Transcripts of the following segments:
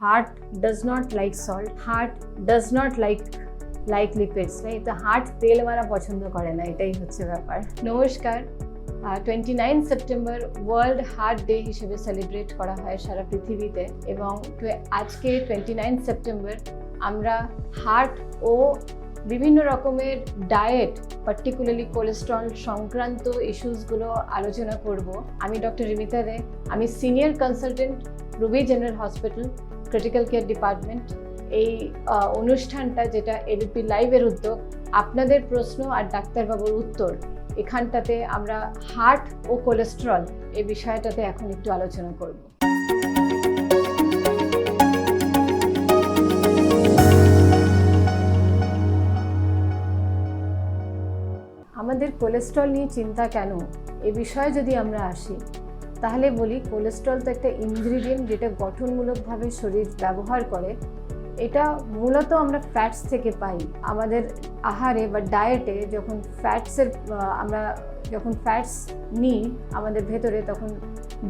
Heart does not like salt. Heart does not like lipids, right? The heart তেল মারা পছন্দ করে না, এটাই হচ্ছে ব্যাপার। নমস্কার। 29 সেপ্টেম্বর ওয়ার্ল্ড হার্ট ডে হিসেবে সেলিব্রেট করা হয় সারা পৃথিবীতে, এবং আজকে 29 সেপ্টেম্বর আমরা হার্ট ও বিভিন্ন রকমের ডায়েট, পার্টিকুলারলি কোলেস্ট্রল সংক্রান্ত ইস্যুসগুলো আলোচনা করব। আমি ডক্টর রিমিতা দে, আমি senior consultant Ruby general hospital critical care department. এই অনুষ্ঠানটা, যেটা এবিপি লাইভের উদ্যোগ, আপনাদের প্রশ্ন আর ডাক্তারবাবুর উত্তর, এখানটাতে আমরা হার্ট ও কোলেস্ট্রল এই বিষয়টাতে এখন একটু আলোচনা করব। আমাদের কোলেস্ট্রল নিয়ে চিন্তা কেন, এ বিষয়ে যদি আমরা আসি, তাহলে বলি কোলেস্ট্রল তো একটা ইনগ্রিডিয়েন্ট যেটা গঠনমূলকভাবে শরীর ব্যবহার করে। এটা মূলত আমরা ফ্যাটস থেকে পাই। আমাদের আহারে বা ডায়েটে যখন ফ্যাটস নিই আমাদের ভেতরে, তখন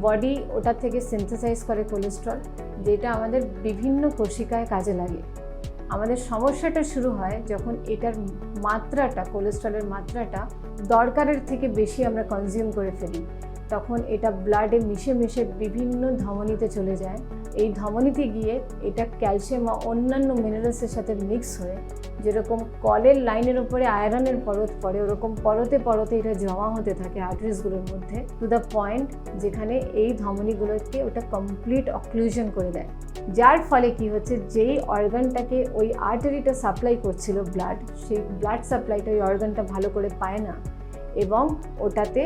বডি ওটা থেকে সিনথেসাইজ করে কোলেস্ট্রল, যেটা আমাদের বিভিন্ন কোশিকায় কাজে লাগে। আমাদের সমস্যাটা শুরু হয় যখন এটার মাত্রাটা, কোলেস্ট্রলের মাত্রাটা দরকারের থেকে বেশি আমরা কনজিউম করে ফেলি। তখন এটা ব্লাডে মিশে মিশে বিভিন্ন ধমনীতে চলে যায়। এই ধমনীতে গিয়ে এটা ক্যালসিয়াম বা অন্যান্য মিনারেলসের সাথে মিক্স হয়ে, যেরকম কলের লাইনের উপরে আয়রনের পরত পড়ে, ওরকম পরতে পরতে এটা জমা হতে থাকে আর্টারিসগুলোর মধ্যে, টু দ্য পয়েন্ট যেখানে এই ধমনীগুলোকে ওটা কমপ্লিট অক্লুশন করে দেয়। যার ফলে কি হচ্ছে, যেই অর্গানটাকে ওই আর্টারিটা সাপ্লাই করছিল ব্লাড, সেই ব্লাড সাপ্লাইটা ওই অর্গানটা ভালো করে পায় না, এবং ওটাতে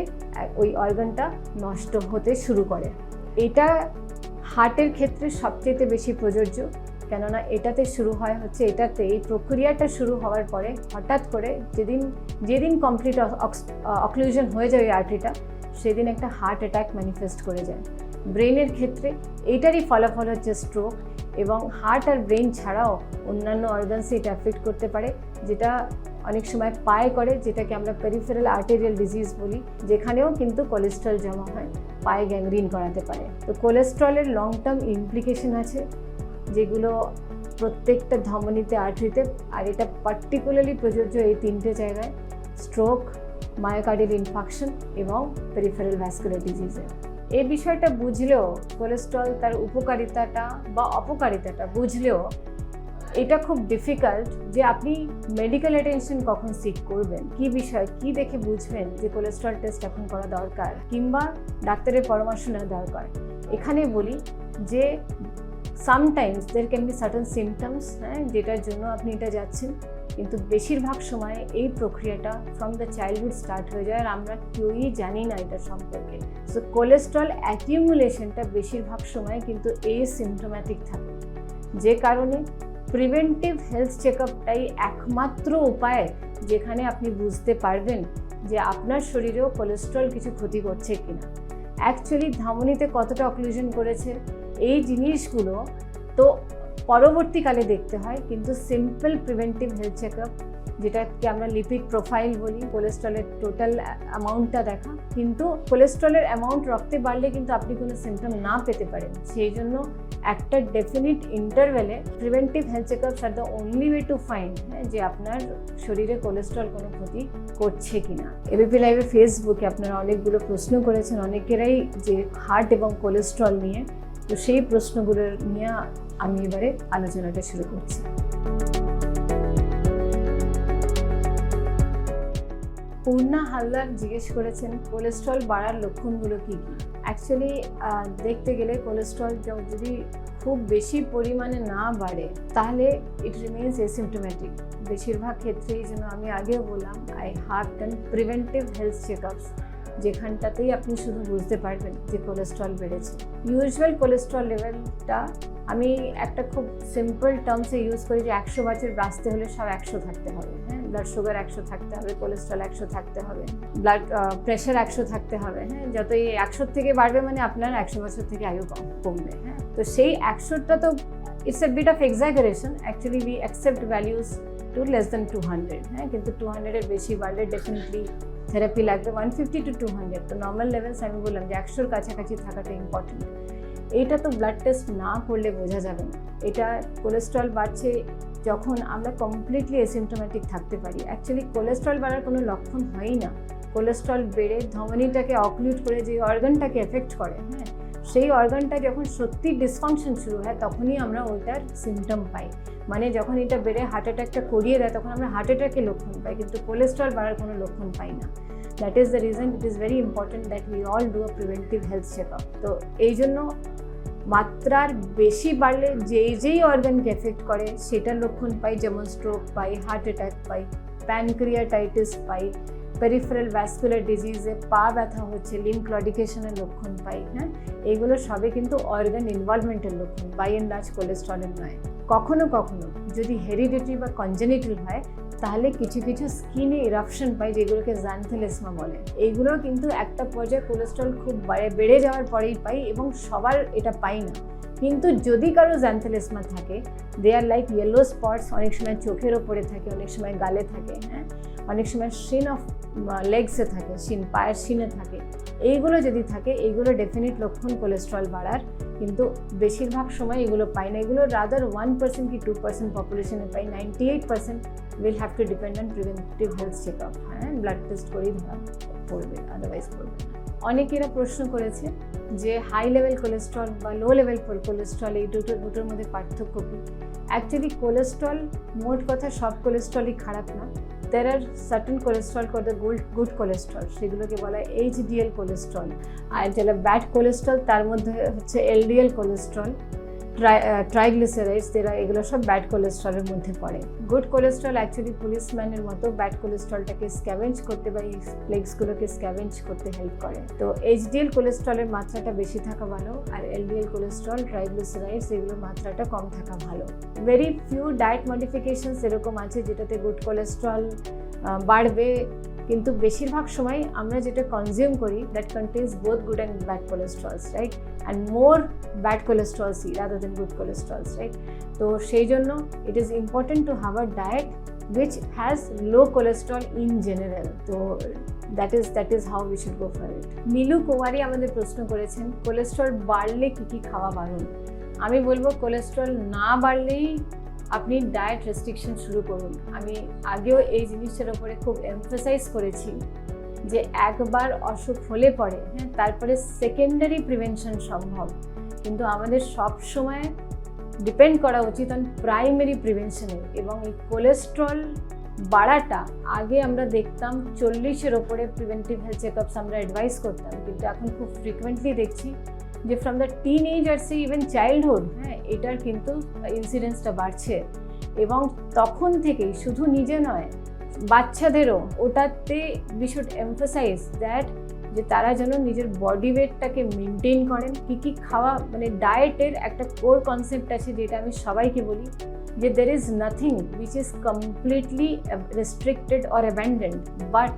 ওই অর্গানটা নষ্ট হতে শুরু করে। এটা হার্টের ক্ষেত্রে সবচেয়ে বেশি প্রযোজ্য, কেননা এটাতে শুরু হয় হচ্ছে, এই প্রক্রিয়াটা শুরু হওয়ার পরে হঠাৎ করে যেদিন কমপ্লিট অক্লুশন হয়ে যায় ওই আর্টারিটা, সেদিন একটা হার্ট অ্যাটাক ম্যানিফেস্ট করে যায়। ব্রেনের ক্ষেত্রে এইটারই ফলাফল হচ্ছে স্ট্রোক, এবং হার্ট আর ব্রেন ছাড়াও অন্যান্য অর্গানসে এটা এফেক্ট করতে পারে, যেটা অনেক সময় পায়ে করে, যেটাকে আমরা পেরিফেরাল আর্টেরিয়াল ডিজিজ বলি, যেখানেও কিন্তু কোলেস্ট্রল জমা হয়, পায়ে গ্যাংগ্রিন করাতে পারে। তো কোলেস্ট্রলের লং টার্ম ইমপ্লিকেশন আছে, যেগুলো প্রত্যেকটা ধমনীতে, আর্টারিতে, আর এটা পার্টিকুলারলি প্রযোজ্য এই তিনটে জায়গায়: স্ট্রোক, মায়োকার্ডিয়াল ইনফাকশন এবং পেরিফেরাল ভ্যাসকুলার ডিজিজে। এই বিষয়টা বুঝলেও, কোলেস্ট্রল তার উপকারিতাটা বা অপকারিতাটা বুঝলেও, এটা খুব ডিফিকাল্ট যে আপনি মেডিকেল অ্যাটেনশন কখন সিক করবেন, কি বিষয়, কি দেখে বুঝবেন যে কোলেস্ট্রল টেস্ট এখন করা দরকার, কিংবা ডাক্তারের পরামর্শ নেওয়া দরকার। এখানে বলি যে sometimes there can be certain symptoms, যেটার জন্য আপনি এটা যাচ্ছেন, কিন্তু বেশিরভাগ সময় এই প্রক্রিয়াটা ফ্রম দ্য চাইল্ডহুড স্টার্ট হয়ে যায়, আর আমরা কেউই জানি না এটা সম্পর্কে। সো কোলেস্ট্রল অ্যাকিউমুলেশনটা বেশিরভাগ সময় কিন্তু সিমটোম্যাটিক থাকে, যে কারণে প্রিভেন্টিভ হেলথ চেকআপটাই একমাত্র উপায় যেখানে আপনি বুঝতে পারবেন যে আপনার শরীরেও কোলেস্ট্রল কিছু ক্ষতি করছে কিনা। অ্যাকচুয়ালি ধমনীতে কতটা অক্লুশন করেছে, এই জিনিসগুলো তো পরবর্তীকালে দেখতে হয়, কিন্তু সিম্পল প্রিভেন্টিভ হেলথ চেকআপ, যেটাকে আমরা লিপিড প্রোফাইল বলি, কোলেস্ট্রলের টোটাল অ্যামাউন্টটা দেখা, কিন্তু কোলেস্ট্রলের অ্যামাউন্ট রক্তে বাড়লে কিন্তু আপনি কোনো সিমটম না পেতে পারেন। সেই জন্য একটা ডেফিনিট ইন্টারভ্যালে preventive health checkups are the only way to find যে আপনার শরীরে কোলেস্ট্রল কোনো ক্ষতি করছে কিনা। এবিপি লাইভের ফেসবুকে আপনারা অনেকগুলো প্রশ্ন করেছেন, অনেকেরাই, যে হার্ট এবং কোলেস্ট্রল নিয়ে। তো সেই প্রশ্নগুলো নিয়ে আমি এবারে আলোচনাটা শুরু করছি। পূর্ণা হালদার জিজ্ঞেস করেছেন, কোলেস্ট্রল বাড়ার লক্ষণগুলো কী কী? অ্যাকচুয়ালি দেখতে গেলে কোলেস্ট্রল যদি খুব বেশি পরিমাণে না বাড়ে, তাহলে ইট রিমেইনস এসিমটোম্যাটিক বেশিরভাগ ক্ষেত্রে। এই জন্য আমি আগেও বললাম, I have done preventive health checkups, যেখানটাতেই আপনি শুধু বুঝতে পারবেন যে কোলেস্ট্রল বেড়েছে। ইউজুয়াল কোলেস্ট্রল লেভেলটা আমি একটা খুব সিম্পল টার্মসে ইউজ করি, যে 100 বছর বাঁচতে হলে সব 100 থাকতে হবে। ব্লাড সুগার 100 থাকতে হবে, কোলেস্ট্রল 100 থাকতে হবে, ব্লাড প্রেশার 100 থাকতে হবে। যত এই 100 থেকে বাড়বে মানে আপনার 100 বছর থেকে আয়ু কমবে। তো সেই 100টা তো it's a bit of exaggeration. Actually we accept values to less than 200, কিন্তু 200-এর বেশি বাড়লে ডেফিনেটলি থেরাপি লাগবে। 150 to 200 তো নর্মাল লেভেলস আমি বললাম যে 100-র কাছাকাছি থাকাটা ইম্পর্টেন্ট। এইটা তো ব্লাড টেস্ট না করলে বোঝা যাবে না। এটা কোলেস্ট্রল বাড়ছে যখন আমরা কমপ্লিটলি অ্যাসিম্পটোম্যাটিক থাকতে পারি। অ্যাকচুয়ালি কোলেস্ট্রল বাড়ার কোনো লক্ষণ হয়ই না। কোলেস্ট্রল বেড়ে ধমনীটাকে অক্লুড করে যে অর্গানটাকে এফেক্ট করে, হ্যাঁ, সেই অর্গানটা যখন সত্যি ডিসফাংশন শুরু হয় তখনই আমরা ওইটার সিমটম পাই। মানে যখন এটা বেড়ে হার্ট অ্যাটাকটা করিয়ে দেয় তখন আমরা হার্ট অ্যাটাকের লক্ষণ পাই, কিন্তু কোলেস্ট্রল বাড়ার কোনো লক্ষণ পাই না। That is the reason it is very important that we all do a preventive health check up. তো এই জন্য মাত্রার বেশি বাড়লে যেই অর্গানকে এফেক্ট করে সেটার লক্ষণ পাই, যেমন স্ট্রোক পাই, হার্ট অ্যাটাক পাই, প্যানক্রিয়াটাইটিস পাই, পেরিফেরাল ভ্যাসকুলার ডিজিজে পা ব্যথা হচ্ছে, লিম্ফ ক্লডিকেশনের লক্ষণ পাই। হ্যাঁ, এগুলো সবে কিন্তু অর্গান ইনভলভমেন্টের লক্ষণ, বাই অ্যান্ড লার্জ কোলেস্ট্রলের নয়। কখনো কখনো যদি হেরিডিটারি বা কনজেনিটাল হয় তাহলে কিছু কিছু স্কিনে ইরাপশন পাই, যেগুলোকে জ্যান্থেলেসমা বলে। এইগুলো কিন্তু একটা পর্যায়ে কোলেস্ট্রল খুব বেড়ে যাওয়ার পরেই পাই এবং সবার এটা পাই না। কিন্তু যদি কারো জ্যান্থেলেসমা থাকে, দে আর লাইক ইয়েলো স্পটস, অনেক সময় চোখের ওপরে থাকে, অনেক সময় গালে থাকে, হ্যাঁ, অনেক সময় শিন অফ লেগসে থাকে, পায়ের শিনে থাকে। এইগুলো যদি থাকে, এইগুলো ডেফিনিট লক্ষণ কোলেস্ট্রল বাড়ার, কিন্তু বেশিরভাগ সময় এগুলো পাই না। এগুলো রাদার 1% কি 2% পপুলেশনে পাই। 98% will have to depend on preventive health check up. হ্যাঁ, ব্লাড টেস্ট করেই ধরা পড়বে, আদারওয়াইজ পড়বে না। অনেকেরা প্রশ্ন করেছে যে হাই লেভেল কোলেস্ট্রল বা লো লেভেল কোলেস্ট্রল এই দুটোর মধ্যে পার্থক্য কী? অ্যাকচুয়ালি কোলেস্ট্রল, মোট কথা সব কোলেস্ট্রলই খারাপ না। There are certain cholesterol called the good cholesterol, সেগুলোকে বলা হয় HDL কোলেস্ট্রল। আর যেটা ব্যাড কোলেস্ট্রল তার মধ্যে হচ্ছে LDL কোলেস্ট্রল, ট্রাইগ্লিসারাইডস, এগুলো সব ব্যাড কোলেস্ট্রলের মধ্যে পড়ে। গুড কোলেস্ট্রল অ্যাকচুয়ালি পুলিশম্যানের মতো ব্যাড কোলেস্ট্রলটাকে স্ক্যাভেঞ্জ করতে বা এই প্লেগসগুলোকে স্ক্যাভেঞ্জ করতে হেল্প করে। তো HDL কোলেস্ট্রলের মাত্রাটা বেশি থাকা ভালো, আর LDL কোলেস্ট্রল, ট্রাইগ্লিসারাইডস এগুলোর মাত্রাটা কম থাকা ভালো। ভেরি ফিউ ডায়েট মডিফিকেশনস এরকম আছে যেটাতে গুড কোলেস্ট্রল বাড়বে, কিন্তু বেশিরভাগ সময় আমরা যেটা কনজিউম করি that contains both good and bad cholesterols, right, and more bad কোলেস্ট্রলসই rather than good cholesterols, right. তো সেই জন্য it is important to have a diet which has low cholesterol in general. তো that is how we should go for it. Milu Kumari আমাদের প্রশ্ন করেছেন cholesterol বাড়লে কি খাওয়া বারণ। আমি বলবো কোলেস্ট্রল না বাড়লেই আপনি ডায়েট রেস্ট্রিকশন শুরু করুন। আমি আগেও এই জিনিসটার উপরে খুব এমফাসাইজ করেছি যে একবার অসুখ হলে পরে, হ্যাঁ, তারপরে সেকেন্ডারি প্রিভেনশন সম্ভব, কিন্তু আমাদের সব সময় ডিপেন্ড করা উচিত অন প্রাইমারি প্রিভেনশনে। এবং এই কোলেস্ট্রল বাড়াটা আগে আমরা দেখতাম 40-এর ওপরে প্রিভেন্টিভ হেলথ চেকআপস আমরা অ্যাডভাইস করতাম, কিন্তু এখন খুব ফ্রিকুয়েন্টলি দেখছি যে ফ্রম দ্য টিন এজার্সে ইভেন চাইল্ডহুড, হ্যাঁ, এটার কিন্তু ইনসিডেন্সটা বাড়ছে। এবং তখন থেকেই শুধু নিজে নয়, বাচ্চাদেরও ওটাতে উই শুড এমফাসাইজ দ্যাট যে তারা যেন নিজের বডি ওয়েটটাকে মেনটেন করেন। কী খাওয়া, মানে ডায়েটের একটা কোর কনসেপ্ট আছে যেটা আমি সবাইকে বলি যে there is nothing which is completely restricted or abandoned, but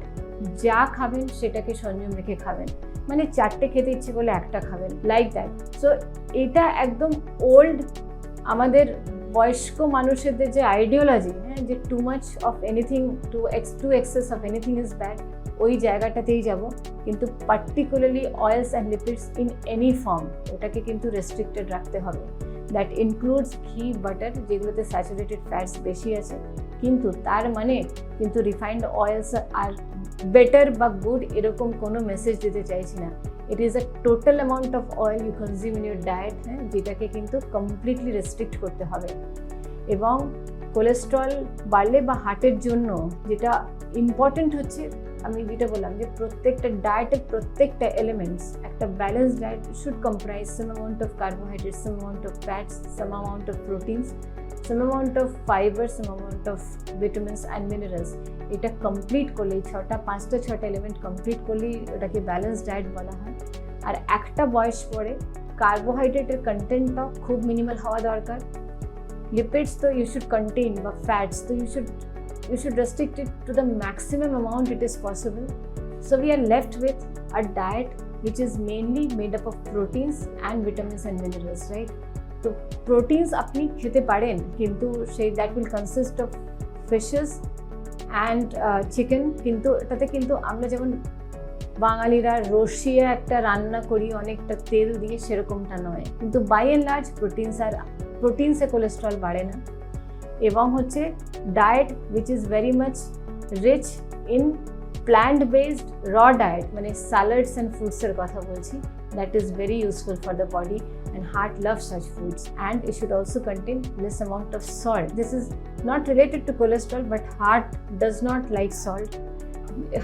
যা খাবেন সেটাকে সংযম রেখে খাবেন। মানে 4টে খেতে ইচ্ছে করলে 1টা খাবেন, লাইক দ্যাট। সো এটা একদম ওল্ড আমাদের বয়স্ক মানুষদের যে আইডিওলজি, হ্যাঁ, যে too much of anything, too excess of anything is bad, ওই জায়গাটাতেই যাব। কিন্তু particularly oils and lipids in any form, ওটাকে কিন্তু রেস্ট্রিক্টেড রাখতে হবে। দ্যাট ইনক্লুডস ঘি, বাটার, যেগুলোতে স্যাচুরেটেড ফ্যাটস বেশি আছে, কিন্তু তার মানে কিন্তু রিফাইন্ড অয়েলস আর বেটার বা গুড এরকম কোনো মেসেজ দিতে চাইছি না। It is a total amount of oil you consume in your diet, হ্যাঁ, যেটাকে কিন্তু কমপ্লিটলি রেস্ট্রিক্ট করতে হবে। এবং কোলেস্ট্রল বাড়লে বা হার্টের জন্য যেটা ইম্পর্টেন্ট হচ্ছে, আমি যেটা বললাম যে প্রত্যেকটা ডায়েটের প্রত্যেকটা এলিমেন্টস, একটা balance diet should comprise some amount of carbohydrates, some amount of fats, some amount of proteins, some amount of fibre, some amount of vitamins and minerals. এটা কমপ্লিট করলেই 5টা এলিমেন্ট কমপ্লিট করলেই ওটাকে ব্যালেন্স ডায়েট বলা হয়। আর একটা বয়স পরে কার্বোহাইড্রেটের কন্টেন্টটাও খুব মিনিমাল হওয়া দরকার। লিপিডস তো ইউ শুড কন্টেইন, বা ফ্যাটস তো you should restrict it to the maximum amount it is possible. So we are left with a diet which is mainly made up of proteins and vitamins and minerals, right? So proteins আপনি খেতে পারেন, কিন্তু সেই that will consist of fishes and chicken, কিন্তু এটাতে কিন্তু আমরা যেমন বাঙালিরা রসিয়ে একটা রান্না করি অনেকটা তেল দিয়ে, সেরকমটা নয়। কিন্তু বাই অ্যান্ড লার্জ প্রোটিন সে কোলেস্ট্রল বাড়ে না, এবং হচ্ছে diet which is very much rich in plant based raw diet, মানে স্যালাডস অ্যান্ড ফ্রুটসের কথা বলছি, that is very useful for the body and heart loves such foods. And it should also contain less amount of salt. This is not related to cholesterol, but heart does not like salt.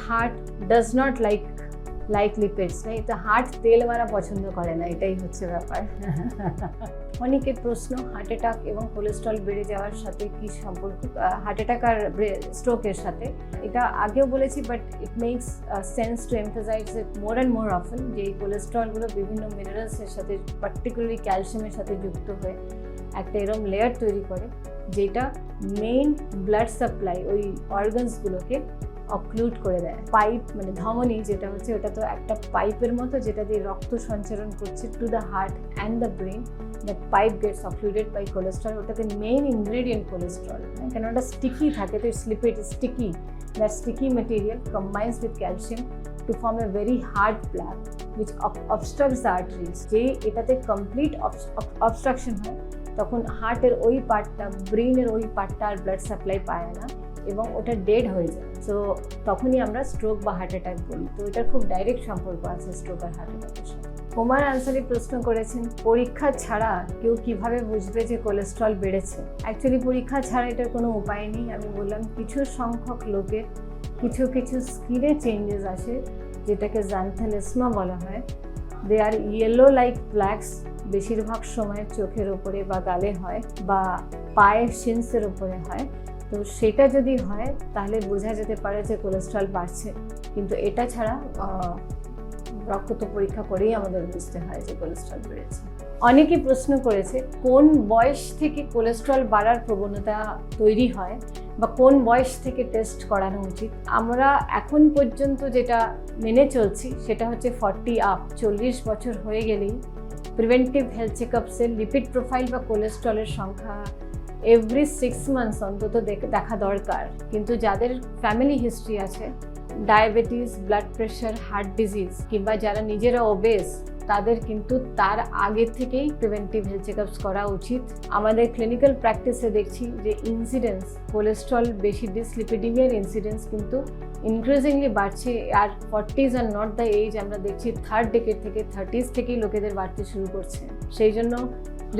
Heart does not like lipids, right? The heart তেল মারা পছন্দ করে না, এটাই হচ্ছে ব্যাপার। অনেকের প্রশ্ন হার্ট অ্যাটাক এবং কোলেস্ট্রল বেড়ে যাওয়ার সাথে কি সম্পর্ক, হার্ট অ্যাটাক আর স্ট্রোকের সাথে। এটা আগেও বলেছি, but it makes sense to emphasise it more and more often, যে এই কোলেস্ট্রলগুলো বিভিন্ন মিনারেলসের সাথে, পার্টিকুলারলি ক্যালসিয়ামের সাথে যুক্ত হয়ে একটা এরম লেয়ার তৈরি করে, যেটা মেইন ব্লাড সাপ্লাই ওই অর্গানসগুলোকে অক্লুড করে দেয়। পাইপ মানে ধমনী যেটা হচ্ছে, ওটা তো একটা পাইপের মতো যেটা দিয়ে রক্ত সঞ্চালন করছে to the heart and the brain. That pipe gets occluded by cholesterol. ওটাতে মেইন ইনগ্রেডিয়েন্ট কোলেস্ট্রল, কেন ওটা স্টিকি থাকে, তো it's lipid sticky. That sticky material combines with calcium to form a very hard plaque which obstructs the arteries. যে এটাতে complete obstruction হয়, তখন হার্টের ওই পার্টটা, ব্রেইনের ওই পার্টটা আর ব্লাড সাপ্লাই পায় না এবং ওটা ডেড হয়ে যায়। সো তখনই আমরা স্ট্রোক বা হার্ট অ্যাটাক বলি। তো এটার খুব ডাইরেক্ট সম্পর্ক আছে স্ট্রোক আর হার্ট অ্যাটাকের সাথে। কুমার আনসারি প্রশ্ন করেছেন, পরীক্ষা ছাড়া কেউ কিভাবে বুঝবে যে কোলেস্ট্রল বেড়েছে? অ্যাকচুয়ালি পরীক্ষা ছাড়া এটার কোনো উপায় নেই। আমি বললাম কিছু সংখ্যক লোকের কিছু স্কিনে চেঞ্জেস আসে, যেটাকে জ্যান্থালেসমা বলা হয়। দে আর ইয়েলো লাইক প্ল্যাক্স, বেশিরভাগ সময় চোখের ওপরে বা গালে হয় বা পায়ের শিন্সের ওপরে হয়। তো সেটা যদি হয় তাহলে বোঝা যেতে পারে যে কোলেস্ট্রল বাড়ছে, কিন্তু এটা ছাড়া রক্ত পরীক্ষা করেই আমাদের বুঝতে হয় যে কোলেস্ট্রল বেড়েছে। অনেকেই প্রশ্ন করেছে কোন বয়স থেকে কোলেস্ট্রল বাড়ার প্রবণতা তৈরি হয় বা কোন বয়স থেকে টেস্ট করানো উচিত। আমরা এখন পর্যন্ত যেটা মেনে চলছি সেটা হচ্ছে 40 আপ, 40 বছর হয়ে গেলেই প্রিভেন্টিভ হেলথ চেকআপসে লিপিড প্রোফাইল বা কোলেস্ট্রলের সংখ্যা এভরি 6 মান্থস অন্তত দেখা দরকার। কিন্তু যাদের ফ্যামিলি হিস্ট্রি আছে, diabetes, blood pressure, heart disease, কিংবা যারা নিজেরা ওবেস, তাদের কিন্তু তার আগে থেকেই প্রিভেন্টিভ হেলথ চেকআপস করা উচিত। আমাদের ক্লিনিক্যাল প্র্যাকটিসে দেখছি যে ইনসিডেন্স, কোলেস্ট্রল বেশি ডিসলিপিডিমিয়ার ইনসিডেন্স কিন্তু ইনক্রিজিংলি বাড়ছে। আর 40s আর নট দ্য এজ, আমরা দেখছি থার্ড ডেকেড থেকে 30s থেকেই লোকেদের বাড়তে শুরু করছে। সেই জন্য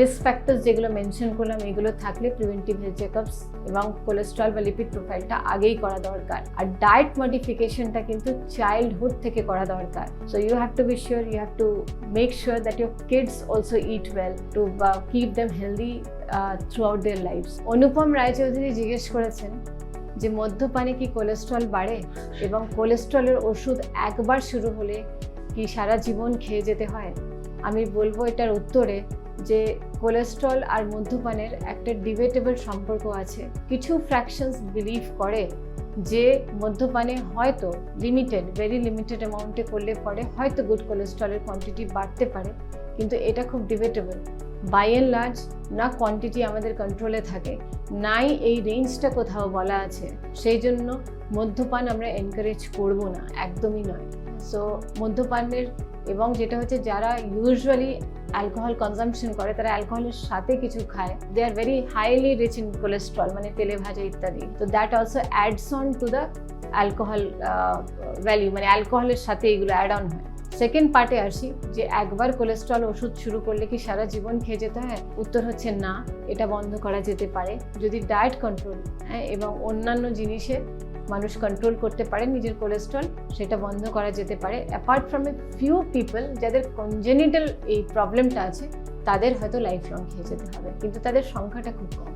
রিস্ক ফ্যাক্টরস যেগুলো মেনশন করলাম, এগুলো থাকলে প্রিভেন্টিভ হেলথ চেকআপস এবং কোলেস্ট্রল বা লিপিড প্রোফাইলটা আগেই করা দরকার। আর ডায়েট মডিফিকেশনটা কিন্তু চাইল্ডহুড থেকে করা দরকার। So you have to be sure, you have to make sure that your kids also eat well to keep them healthy throughout their lifes. Anupam Roychowdhury জিজ্ঞেস করেছেন যে মদ্যপানে কি কোলেস্ট্রল বাড়ে এবং কোলেস্ট্রলের ওষুধ একবার শুরু হলে কি সারা জীবন খেয়ে যেতে হয়? আমি বলবো এটার উত্তরে যে কোলেস্ট্রল আর মদ্যপানের একটা ডিবেটেবল সম্পর্ক আছে। কিছু ফ্র্যাকশনস বিলিভ করে যে মদ্যপানে হয়তো ভেরি লিমিটেড অ্যামাউন্টে করলে পরে হয়তো গুড কোলেস্ট্রলের কোয়ান্টিটি বাড়তে পারে, কিন্তু এটা খুব ডিবেটেবল। বাই অ্যান্ড লার্জ না কোয়ান্টিটি আমাদের কন্ট্রোলে থাকে, নাই এই রেঞ্জটা কোথাও বলা আছে। সেই জন্য মদ্যপান আমরা এনকারেজ করব না, একদমই নয়। সো মদ্যপানের এবং যেটা হচ্ছে যারা ইউজুয়ালি অ্যালকোহল কনজাম্পশন করে, তারা অ্যালকোহলের সাথে কিছু খায়, they are very highly rich in cholesterol, মানে তেলে ভাজা ইত্যাদি। তো that also adds on to the alcohol value, মানে অ্যালকোহলের সাথে এগুলো অ্যাড অন হয়। সেকেন্ড পার্টে আসি যে একবার কোলেস্ট্রল ওষুধ শুরু করলে কি সারা জীবন খেয়ে যেতে হয়? উত্তর হচ্ছে না, এটা বন্ধ করা যেতে পারে যদি ডায়েট কন্ট্রোল এবং অন্যান্য জিনিসে মানুষ কন্ট্রোল করতে পারে নিজের কোলেস্ট্রল, সেটা বন্ধ করা যেতে পারে। Apart from a few people যাদের কনজেনিটাল এই প্রবলেমটা আছে, তাদের হয়তো লাইফ লং খেয়ে যেতে হবে, কিন্তু তাদের সংখ্যাটা খুব কম।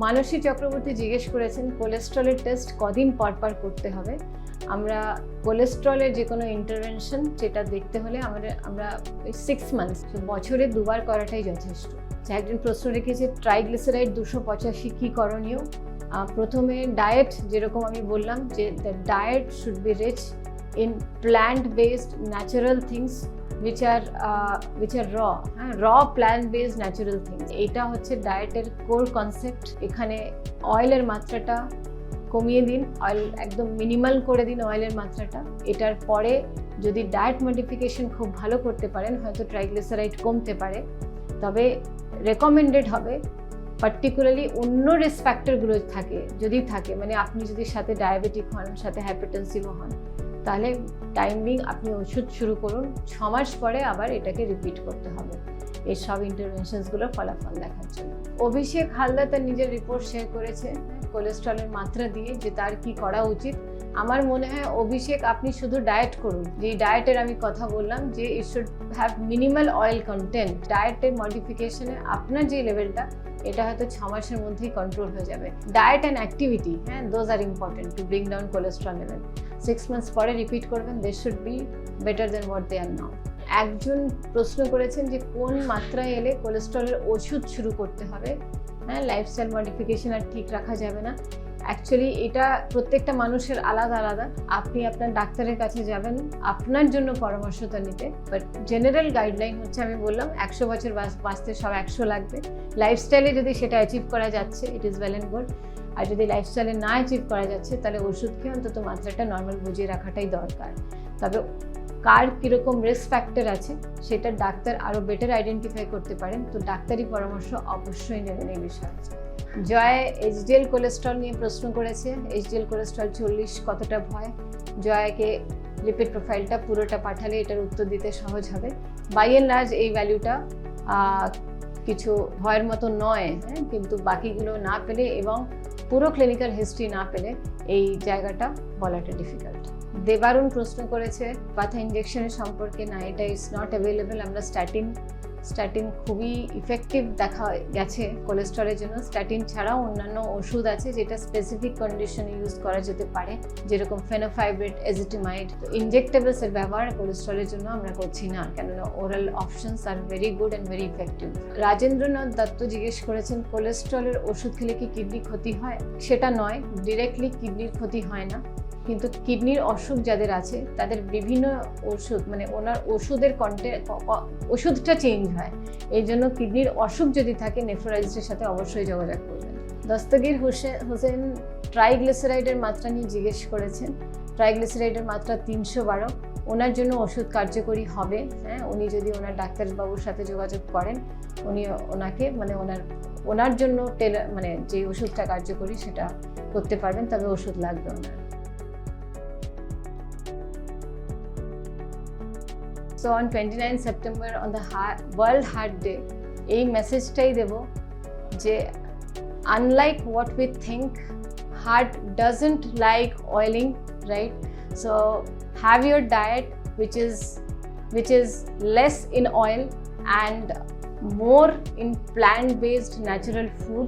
মানসী চক্রবর্তী জিজ্ঞেস করেছেন কোলেস্ট্রলের টেস্ট কদিন পর করতে হবে। আমরা কোলেস্ট্রলের যে কোনো ইন্টারভেনশন যেটা দেখতে হলে আমরা 6 মান্থস, বছরে 2 বার করাটাই যথেষ্ট। একজন প্রশ্ন রেখেছে ট্রাইগ্লিসারাইড 285 কি করণীয়? প্রথমে ডায়েট, যেরকম আমি বললাম যে the diet should be rich in plant based natural things which are raw plant based natural things. এটা হচ্ছে ডায়েটের কোর কনসেপ্ট। এখানে অয়েলের মাত্রাটা কমিয়ে দিন, অয়েল একদম মিনিমাল করে দিন অয়েলের মাত্রাটা। এটার পরে যদি ডায়েট মডিফিকেশন খুব ভালো করতে পারেন, হয়তো ট্রাইগ্লিসারাইড কমতে পারে। তবে রেকমেন্ডেড হবে পার্টিকুলারলি অন্য রিস্ক ফ্যাক্টরগুলো যদি থাকে মানে আপনি যদি সাথে ডায়াবেটিক হন, সাথে হাইপারটেনসিভও হন, তাহলে টাইম বিং আপনি ওষুধ শুরু করুন, 6 মাস পরে আবার এটাকে রিপিট করতে হবে এই সব ইন্টারভেনশনসগুলোর ফলাফল দেখার জন্য। অভিষেক হালদার তার নিজের রিপোর্ট শেয়ার করেছে কোলেস্ট্রলের মাত্রা দিয়ে যে তার কি করা উচিত। আমার মনে হয় অভিষেক আপনি শুধু ডায়েট করুন, যে ডায়েটের আমি কথা বললাম যে it should have minimal oil content. ডায়েটের মডিফিকেশনে আপনার যে লেভেলটা এটা হয়তো 6 মাসের মধ্যেই কন্ট্রোল হয়ে যাবে। ডায়েট অ্যান্ড অ্যাক্টিভিটি, হ্যাঁ, those are important to bring down cholesterol level. 6 months পরে রিপিট করবেন, they should be better than what they are now. একজন প্রশ্ন করেছেন যে কোন মাত্রায় এলে কোলেস্ট্রলের ওষুধ শুরু করতে হবে। হ্যাঁ, লাইফস্টাইল মডিফিকেশন আর ঠিক রাখা যাবে না। অ্যাকচুয়ালি এটা প্রত্যেকটা মানুষের আলাদা আলাদা। আপনি আপনার ডাক্তারের কাছে যাবেন আপনার জন্য পরামর্শটা নিতে, বাট জেনারেল গাইডলাইন হচ্ছে আমি বললাম 100 বছর বাঁচতে সব 100 লাগবে। লাইফস্টাইলে যদি সেটা অ্যাচিভ করা যাচ্ছে it is well and good, আর যদি লাইফস্টাইলে না অ্যাচিভ করা যাচ্ছে তাহলে ওষুধ খেয়ে অন্তত মাত্রাটা নর্মাল বুঝিয়ে রাখাটাই দরকার। তবে কার কীরকম রিস্ক ফ্যাক্টর আছে সেটা ডাক্তার আরও বেটার আইডেন্টিফাই করতে পারেন, তো ডাক্তারি পরামর্শ অবশ্যই নেবেন এই বিষয়ে। জয় এইচডিএল কোলেস্ট্রল নিয়ে প্রশ্ন করেছে, এইচডিএল কোলেস্ট্রল 40 কতটা ভয়। জয়কে লিপিড প্রোফাইলটা পুরোটা পাঠালে এটার উত্তর দিতে সহজ হবে। বাই এন্ড লার্জ এই ভ্যালুটা কিছু ভয়ের মতো নয়, হ্যাঁ, কিন্তু বাকিগুলো না পেলে এবং পুরো ক্লিনিক্যাল হিস্ট্রি না পেলে এই জায়গাটা বলাটা ডিফিকাল্ট। দেবারুণ প্রশ্ন করেছে পাথা ইঞ্জেকশনের সম্পর্কে। না, এটা ইজ নট অ্যাভেলেবেল। আমরা স্ট্যাটিন খুবই ইফেক্টিভ দেখা গেছে কোলেস্ট্রলের জন্য। স্ট্যাটিন ছাড়াও অন্যান্য ওষুধ আছে যেটা স্পেসিফিক কন্ডিশনে ইউজ করা যেতে পারে, যেরকম ফেনোফাইব্রেট, এজিটিমাইড। ইনজেক্টেবলসের ব্যবহার কোলেস্ট্রলের জন্য আমরা করছি না, কেননা oral options are very good and very effective. Rajendranath Dutta জিজ্ঞেস করেছেন কোলেস্ট্রলের ওষুধ খেলে কি কিডনি ক্ষতি হয়। সেটা নয়, ডিরেক্টলি কিডনির ক্ষতি হয় না, কিন্তু কিডনির অসুখ যাদের আছে তাদের বিভিন্ন ওষুধ মানে ওনার ওষুধের ওষুধটা চেঞ্জ হয়। এই জন্য কিডনির অসুখ যদি থাকে নেফ্রোলজিস্টের সাথে অবশ্যই যোগাযোগ করবেন। দস্তগীর হোসেন ট্রাইগ্লিসারাইডের মাত্রা নিয়ে জিজ্ঞেস করেছেন। ট্রাইগ্লিসারাইডের মাত্রা 312। ওনার জন্য ওষুধ কার্যকরী হবে, হ্যাঁ, উনি যদি ওনার ডাক্তারবাবুর সাথে যোগাযোগ করেন উনি ওনাকে মানে ওনার জন্য মানে যে ওষুধটা কার্যকরী সেটা করতে পারবেন, তবে ওষুধ লাগবে ওনার। So on 29 September on the World Heart Day, এই মেসেজটাই দেব যে unlike what we think, heart doesn't like oiling, right? So have your diet which is less in oil and more in plant-based natural food,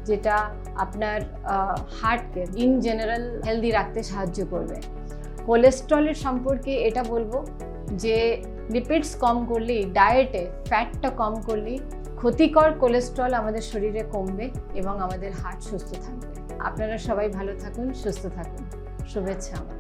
যেটা আপনার হার্টকে in general healthy রাখতে সাহায্য করবে। কোলেস্ট্রলের সম্পর্কে এটা বলবো যে লিপিডস কম করলেই, ডায়েটে ফ্যাটটা কম করলেই ক্ষতিকর কোলেস্ট্রল আমাদের শরীরে কমবে এবং আমাদের হার্ট সুস্থ থাকবে। আপনারা সবাই ভালো থাকুন, সুস্থ থাকুন। শুভেচ্ছা আমার।